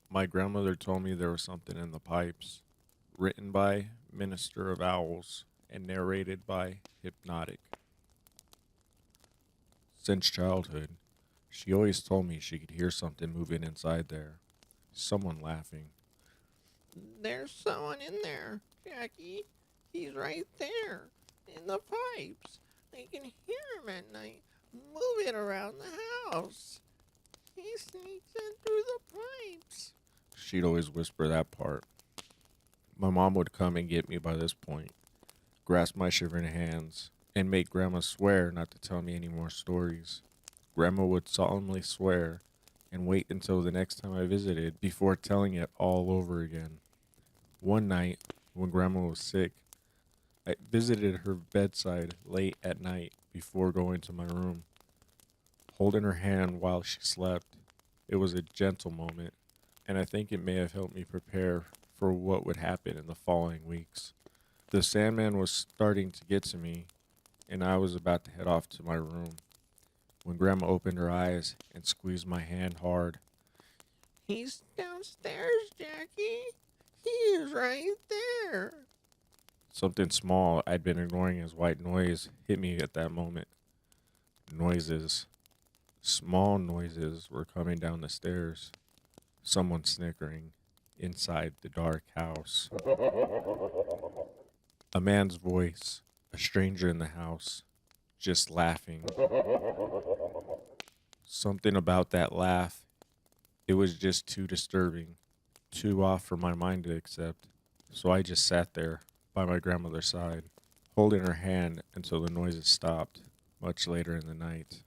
My grandmother told me there was something in the pipes. Written by Minister of Owls and narrated by Hypnotic. Since childhood, she always told me she could hear something moving inside there. Someone laughing. There's someone in there, Jackie. He's right there, in the pipes. I can hear him at night, moving around the house. He sneaks in through the pipes. She'd always whisper that part. My mom would come and get me by this point, grasp my shivering hands, and make Grandma swear not to tell me any more stories. Grandma would solemnly swear and wait until the next time I visited before telling it all over again. One night, when Grandma was sick, I visited her bedside late at night before going to my room, holding her hand while she slept. It was a gentle moment, and I think it may have helped me prepare for what would happen in the following weeks. The Sandman was starting to get to me, and I was about to head off to my room when Grandma opened her eyes and squeezed my hand hard. He's downstairs, Jackie. He's right there. Something small I'd been ignoring as white noise hit me at that moment. Noises. Small noises were coming down the stairs. Someone snickering inside the dark house. A man's voice. A stranger in the house. Just laughing. Something about that laugh. It was just too disturbing. Too off for my mind to accept. So I just sat there by my grandmother's side, holding her hand until the noises stopped, much later in the night.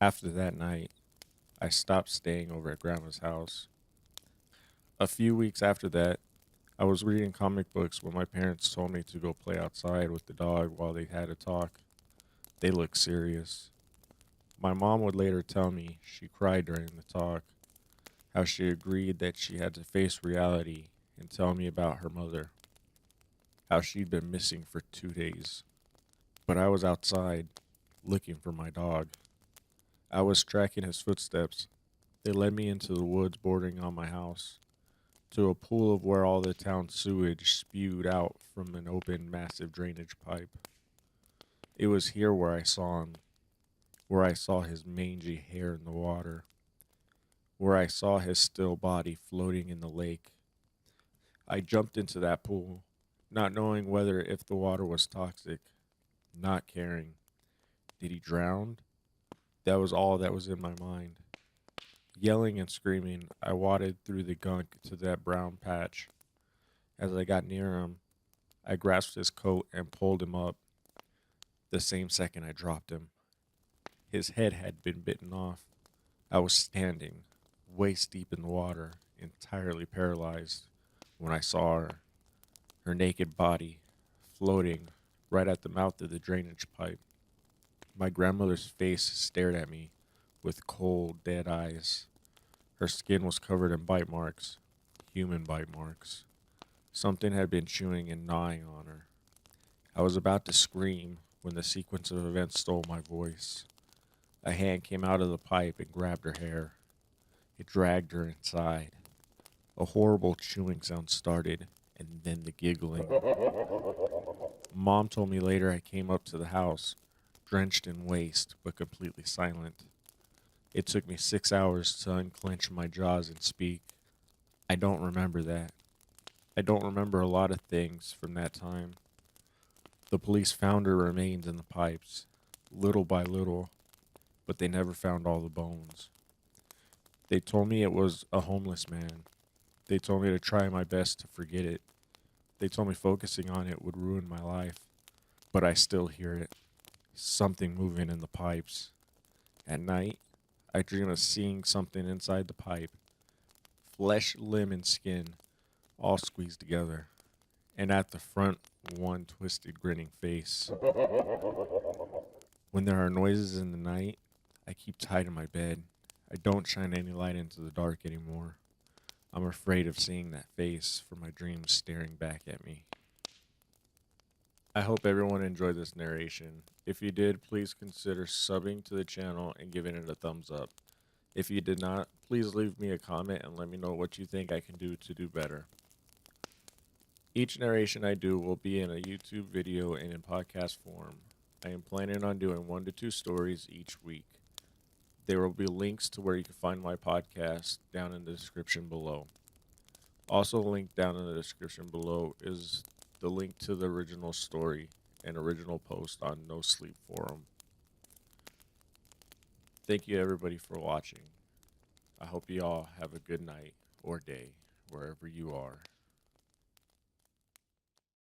After that night, I stopped staying over at Grandma's house. A few weeks after that, I was reading comic books when my parents told me to go play outside with the dog while they had a talk. They looked serious. My mom would later tell me she cried during the talk, how she agreed that she had to face reality and tell me about her mother, how she'd been missing for 2 days. But I was outside, looking for my dog. I was tracking his footsteps. They led me into the woods bordering on my house, to a pool of where all the town's sewage spewed out from an open, massive drainage pipe. It was here where I saw him, where I saw his mangy hair in the water, where I saw his still body floating in the lake. I jumped into that pool, not knowing whether if the water was toxic, not caring. Did he drown? That was all that was in my mind. Yelling and screaming, I waded through the gunk to that brown patch. As I got near him, I grasped his coat and pulled him up. The same second I dropped him. His head had been bitten off. I was standing, waist deep in the water, entirely paralyzed, when I saw her naked body, floating right at the mouth of the drainage pipe. My grandmother's face stared at me with cold, dead eyes. Her skin was covered in bite marks, human bite marks. Something had been chewing and gnawing on her. I was about to scream when the sequence of events stole my voice. A hand came out of the pipe and grabbed her hair. It dragged her inside. A horrible chewing sound started, and then the giggling. Mom told me later I came up to the house, drenched in waste but completely silent. It took me 6 hours to unclench my jaws and speak. I don't remember that. I don't remember a lot of things from that time. The police found her remains in the pipes, little by little, but they never found all the bones. They told me it was a homeless man. They told me to try my best to forget it. They told me focusing on it would ruin my life, but I still hear it. Something moving in the pipes. At night, I dream of seeing something inside the pipe. Flesh, limb, and skin all squeezed together. And at the front, one twisted, grinning face. When there are noises in the night, I keep tight in my bed. I don't shine any light into the dark anymore. I'm afraid of seeing that face from my dreams staring back at me. I hope everyone enjoyed this narration. If you did, please consider subbing to the channel and giving it a thumbs up. If you did not, please leave me a comment and let me know what you think I can do to do better. Each narration I do will be in a YouTube video and in podcast form. I am planning on doing 1 to 2 stories each week. There will be links to where you can find my podcast down in the description below. Also linked down in the description below is the link to the original story and original post on No Sleep Forum. Thank you everybody for watching. I hope you all have a good night or day wherever you are.